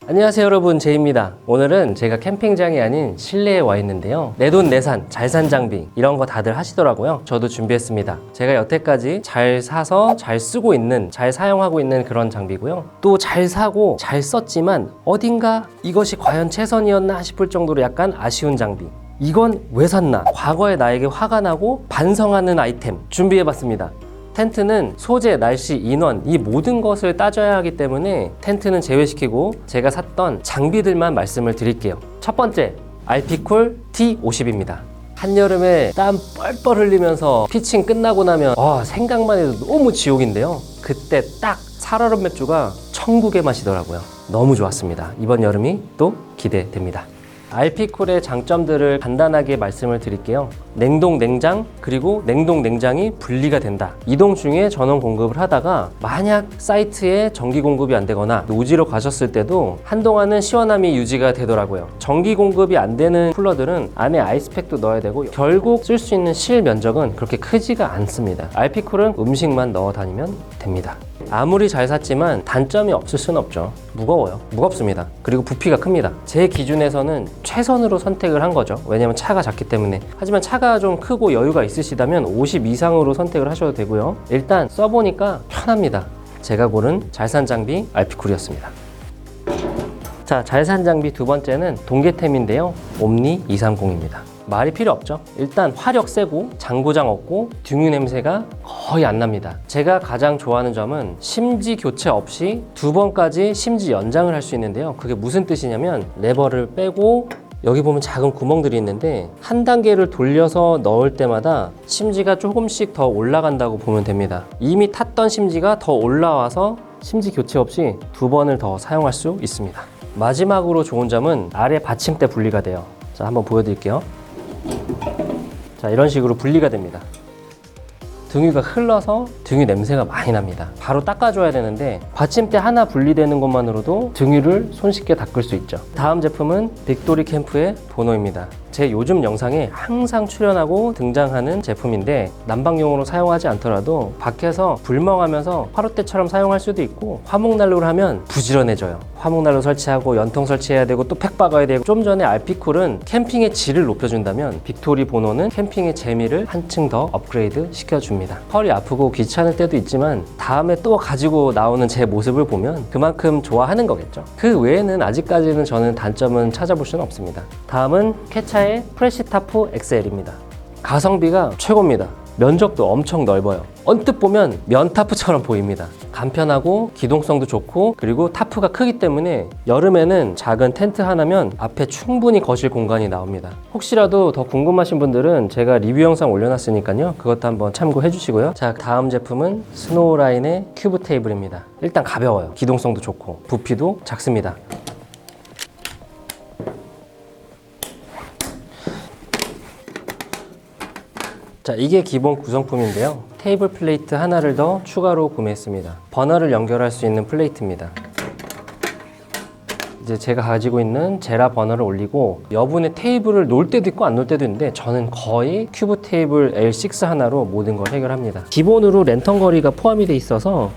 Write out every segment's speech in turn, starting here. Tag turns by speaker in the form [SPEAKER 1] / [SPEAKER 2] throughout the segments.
[SPEAKER 1] 안녕하세요 여러분, 제이입니다. 오늘은 제가 캠핑장이 아닌 실내에 와 있는데요, 내돈내산 잘 산 장비 이런 거 다들 하시더라고요. 저도 준비했습니다. 제가 여태까지 잘 사서 잘 쓰고 있는, 잘 사용하고 있는 그런 장비고요, 또 잘 사고 잘 썼지만 어딘가 이것이 과연 최선이었나 싶을 정도로 약간 아쉬운 장비, 이건 왜 샀나, 과거에 나에게 화가 나고 반성하는 아이템 준비해봤습니다. 텐트는 소재, 날씨, 인원 이 모든 것을 따져야 하기 때문에 텐트는 제외시키고 제가 샀던 장비들만 말씀을 드릴게요. 첫 번째, 알피쿨 T50입니다. 한여름에 땀 뻘뻘 흘리면서 피칭 끝나고 나면 생각만 해도 너무 지옥인데요, 그때 딱 살얼음 맥주가 천국의 맛이더라고요. 너무 좋았습니다. 이번 여름이 또 기대됩니다. 알피쿨의 장점들을 간단하게 말씀을 드릴게요. 냉동, 냉장, 그리고 냉동, 냉장이 분리가 된다. 이동 중에 전원 공급을 하다가 만약 사이트에 전기 공급이 안 되거나 노지로 가셨을 때도 한동안은 시원함이 유지가 되더라고요. 전기 공급이 안 되는 쿨러들은 안에 아이스팩도 넣어야 되고 결국 쓸 수 있는 실 면적은 그렇게 크지가 않습니다. 알피쿨은 음식만 넣어 다니면 됩니다. 아무리 잘 샀지만 단점이 없을 수는 없죠. 무거워요. 무겁습니다. 그리고 부피가 큽니다. 제 기준에서는 최선으로 선택을 한 거죠. 왜냐면 차가 작기 때문에. 하지만 차가 좀 크고 여유가 있으시다면 50 이상으로 선택을 하셔도 되고요. 일단 써보니까 편합니다. 제가 고른 잘 산 장비 알피쿨이었습니다. 자, 잘 산 장비 두 번째는 동계템인데요, 옴니 230입니다. 말이 필요 없죠. 일단 화력 세고 장고장 없고 등유 냄새가 거의 안 납니다. 제가 가장 좋아하는 점은 심지 교체 없이 2번까지 심지 연장을 할 수 있는데요, 그게 무슨 뜻이냐면 레버를 빼고 여기 보면 작은 구멍들이 있는데 한 단계를 돌려서 넣을 때마다 심지가 조금씩 더 올라간다고 보면 됩니다. 이미 탔던 심지가 더 올라와서 심지 교체 없이 2번을 더 사용할 수 있습니다. 마지막으로 좋은 점은 아래 받침대 분리가 돼요. 자, 한번 보여드릴게요. 자, 이런 식으로 분리가 됩니다. 등유가 흘러서 등유 냄새가 많이 납니다. 바로 닦아줘야 되는데 받침대 하나 분리되는 것만으로도 등유를 손쉽게 닦을 수 있죠. 다음 제품은 빅토리 캠프의 보노입니다. 제 요즘 영상에 항상 출연하고 등장하는 제품인데 난방용으로 사용하지 않더라도 밖에서 불멍하면서 화롯대처럼 사용할 수도 있고 화목난로를 하면 부지런해져요. 화목난로 설치하고 연통 설치해야 되고 또 팩 박아야 되고. 좀 전에 알피쿨은 캠핑의 질을 높여준다면 빅토리 보노는 캠핑의 재미를 한층 더 업그레이드 시켜줍니다. 허리 아프고 귀찮을 때도 있지만 다음에 또 가지고 나오는 제 모습을 보면 그만큼 좋아하는 거겠죠. 그 외에는 아직까지는 저는 단점은 찾아볼 수는 없습니다. 다음은 캐차의 프레시타프 XL입니다. 가성비가 최고입니다. 면적도 엄청 넓어요. 언뜻 보면 면타프처럼 보입니다. 간편하고 기동성도 좋고 그리고 타프가 크기 때문에 여름에는 작은 텐트 하나면 앞에 충분히 거실 공간이 나옵니다. 혹시라도 더 궁금하신 분들은 제가 리뷰 영상 올려놨으니까요, 그것도 한번 참고해 주시고요. 자, 다음 제품은 스노우라인의 큐브 테이블입니다. 일단 가벼워요. 기동성도 좋고 부피도 작습니다. 자, 이게 기본 구성품인데요, 테이블 플레이트 하나를 더 추가로 구매했습니다. 버너를 연결할 수 있는 플레이트입니다. 이제 제가 가지고 있는 제라 버너를 올리고 여분의 테이블을 놓을 때도 있고 안 놓을 때도 있는데 저는 거의 큐브 테이블 L6 하나로 모든 걸 해결합니다. 기본으로 랜턴 거리가 포함이 돼 있어서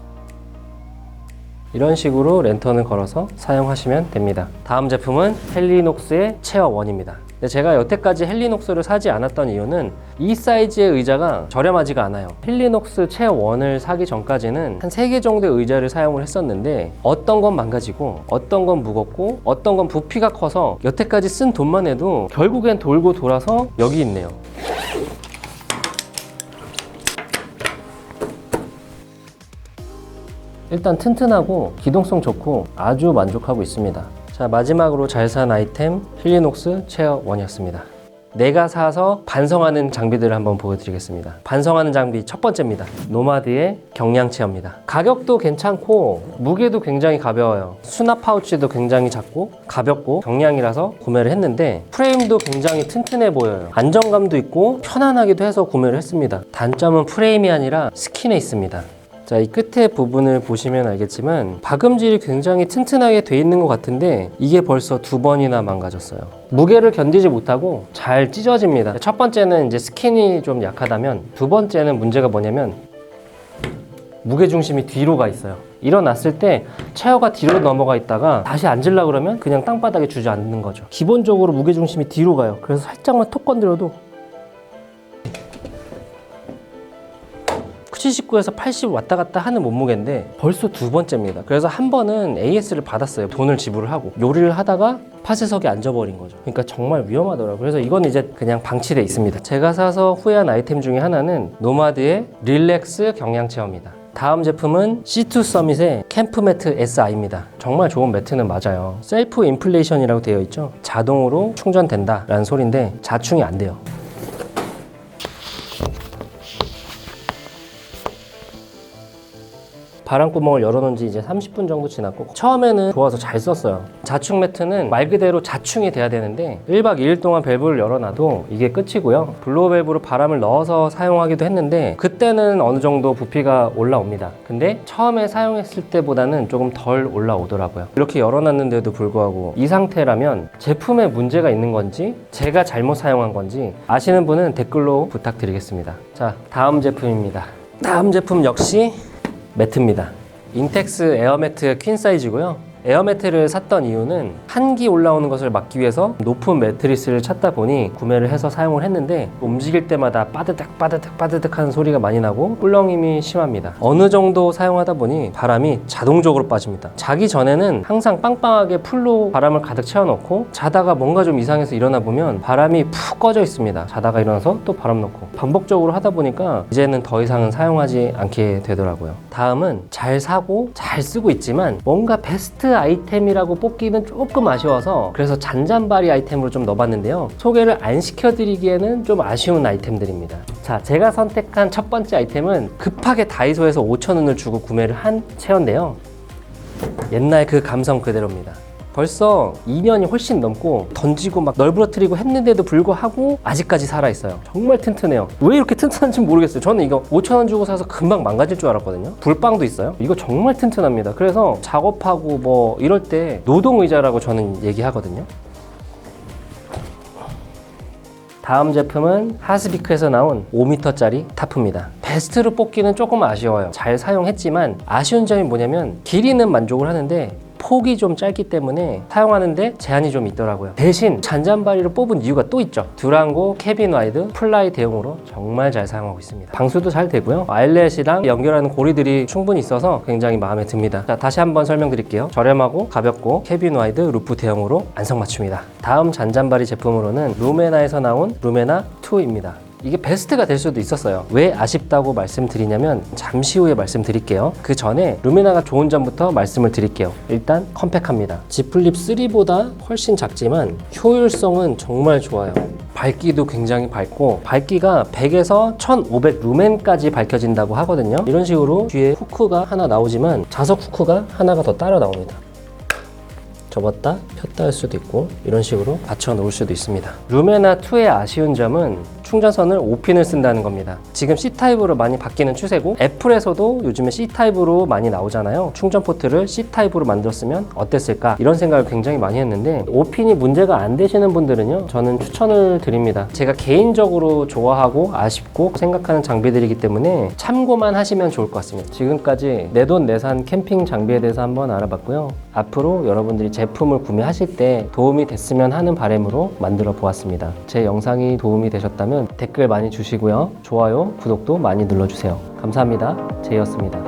[SPEAKER 1] 이런 식으로 랜턴을 걸어서 사용하시면 됩니다. 다음 제품은 헬리녹스의 체어 1입니다. 제가 여태까지 헬리녹스를 사지 않았던 이유는 이 사이즈의 의자가 저렴하지가 않아요. 헬리녹스 체어 1을 사기 전까지는 한 3개 정도의 의자를 사용을 했었는데 어떤 건 망가지고 어떤 건 무겁고 어떤 건 부피가 커서 여태까지 쓴 돈만 해도 결국엔 돌고 돌아서 여기 있네요. 일단 튼튼하고 기동성 좋고 아주 만족하고 있습니다. 자, 마지막으로 잘 산 아이템 헬리녹스 체어 1이었습니다. 내가 사서 반성하는 장비들을 한번 보여드리겠습니다. 반성하는 장비 첫 번째입니다. 노마드의 경량 체어입니다. 가격도 괜찮고 무게도 굉장히 가벼워요. 수납 파우치도 굉장히 작고 가볍고 경량이라서 구매를 했는데 프레임도 굉장히 튼튼해 보여요. 안정감도 있고 편안하기도 해서 구매를 했습니다. 단점은 프레임이 아니라 스킨에 있습니다. 자, 이 끝에 부분을 보시면 알겠지만 박음질이 굉장히 튼튼하게 돼 있는 것 같은데 이게 벌써 2번이나 망가졌어요. 무게를 견디지 못하고 잘 찢어집니다. 첫 번째는 이제 스킨이 좀 약하다면 두 번째는 문제가 뭐냐면 무게중심이 뒤로 가 있어요. 일어났을 때 체어가 뒤로 넘어가 있다가 다시 앉으려고 그러면 그냥 땅바닥에 주저앉는 거죠. 기본적으로 무게중심이 뒤로 가요. 그래서 살짝만 톡 건드려도 79에서 80 왔다 갔다 하는 몸무게인데 벌써 두 번째입니다. 그래서 한 번은 AS를 받았어요. 돈을 지불을 하고 요리를 하다가 파쇄석에 앉아버린 거죠. 그러니까 정말 위험하더라고요. 그래서 이건 이제 그냥 방치돼 있습니다. 제가 사서 후회한 아이템 중에 하나는 노마드의 릴렉스 경량 체어입니다. 다음 제품은 C2 서밋의 캠프 매트 SI입니다. 정말 좋은 매트는 맞아요. 셀프 인플레이션이라고 되어 있죠. 자동으로 충전된다라는 소리인데 자충이 안 돼요. 바람구멍을 열어놓은 지 이제 30분 정도 지났고 처음에는 좋아서 잘 썼어요. 자충 매트는 말 그대로 자충이 돼야 되는데 1박 2일 동안 밸브를 열어놔도 이게 끝이고요. 블로어 밸브로 바람을 넣어서 사용하기도 했는데 그때는 어느 정도 부피가 올라옵니다. 근데 처음에 사용했을 때보다는 조금 덜 올라오더라고요. 이렇게 열어놨는데도 불구하고 이 상태라면 제품에 문제가 있는 건지 제가 잘못 사용한 건지 아시는 분은 댓글로 부탁드리겠습니다. 자, 다음 제품입니다. 다음 제품 역시 매트입니다. 인텍스 에어매트 퀸 사이즈고요. 에어매트를 샀던 이유는 한기 올라오는 것을 막기 위해서 높은 매트리스를 찾다 보니 구매를 해서 사용을 했는데 움직일 때마다 빠드득 빠드득 빠드득 하는 소리가 많이 나고 꿀렁임이 심합니다. 어느 정도 사용하다 보니 바람이 자동적으로 빠집니다. 자기 전에는 항상 빵빵하게 풀로 바람을 가득 채워놓고 자다가 뭔가 좀 이상해서 일어나 보면 바람이 푹 꺼져 있습니다. 자다가 일어나서 또 바람 넣고 반복적으로 하다 보니까 이제는 더 이상은 사용하지 않게 되더라고요. 다음은 잘 사고 잘 쓰고 있지만 뭔가 베스트 아이템이라고 뽑기는 조금 아쉬워서 그래서 잔잔바리 아이템으로 좀 넣어봤는데요. 소개를 안 시켜드리기에는 좀 아쉬운 아이템들입니다. 자, 제가 선택한 첫 번째 아이템은 급하게 다이소에서 5,000원을 주고 구매를 한 체어인데요. 옛날 그 감성 그대로입니다. 벌써 2년이 훨씬 넘고 던지고 막 널브러뜨리고 했는데도 불구하고 아직까지 살아있어요. 정말 튼튼해요. 왜 이렇게 튼튼한지 모르겠어요. 저는 이거 5,000원 주고 사서 금방 망가질 줄 알았거든요. 불빵도 있어요. 이거 정말 튼튼합니다. 그래서 작업하고 뭐 이럴 때 노동의자라고 저는 얘기하거든요. 다음 제품은 하스비크에서 나온 5m짜리 타프입니다. 베스트로 뽑기는 조금 아쉬워요. 잘 사용했지만 아쉬운 점이 뭐냐면 길이는 만족을 하는데 폭이 좀 짧기 때문에 사용하는데 제한이 좀 있더라고요. 대신 잔잔바리로 뽑은 이유가 또 있죠. 듀랑고 캐빈 와이드 플라이 대용으로 정말 잘 사용하고 있습니다. 방수도 잘 되고요. 아일렛이랑 연결하는 고리들이 충분히 있어서 굉장히 마음에 듭니다. 자, 다시 한번 설명드릴게요. 저렴하고 가볍고 캐빈 와이드 루프 대용으로 안성맞춤이다. 다음 잔잔바리 제품으로는 루메나에서 나온 루메나 2입니다. 이게 베스트가 될 수도 있었어요. 왜 아쉽다고 말씀드리냐면 잠시 후에 말씀드릴게요. 그 전에 루미나가 좋은 점부터 말씀을 드릴게요. 일단 컴팩합니다. Z 플립 3보다 훨씬 작지만 효율성은 정말 좋아요. 밝기도 굉장히 밝고 밝기가 100에서 1500 루멘까지 밝혀진다고 하거든요. 이런 식으로 뒤에 후크가 하나 나오지만 자석 후크가 하나가 더 따라 나옵니다. 접었다 폈다 할 수도 있고 이런 식으로 받쳐 놓을 수도 있습니다. 루메나2의 아쉬운 점은 충전선을 5핀을 쓴다는 겁니다. 지금 C타입으로 많이 바뀌는 추세고 애플에서도 요즘에 C타입으로 많이 나오잖아요. 충전 포트를 C타입으로 만들었으면 어땠을까 이런 생각을 굉장히 많이 했는데 5핀이 문제가 안 되시는 분들은요 저는 추천을 드립니다. 제가 개인적으로 좋아하고 아쉽고 생각하는 장비들이기 때문에 참고만 하시면 좋을 것 같습니다. 지금까지 내돈 내산 캠핑 장비에 대해서 한번 알아봤고요. 앞으로 여러분들이 제품을 구매하실 때 도움이 됐으면 하는 바람으로 만들어 보았습니다. 제 영상이 도움이 되셨다면 댓글 많이 주시고요. 좋아요, 구독도 많이 눌러주세요. 감사합니다. 제이였습니다.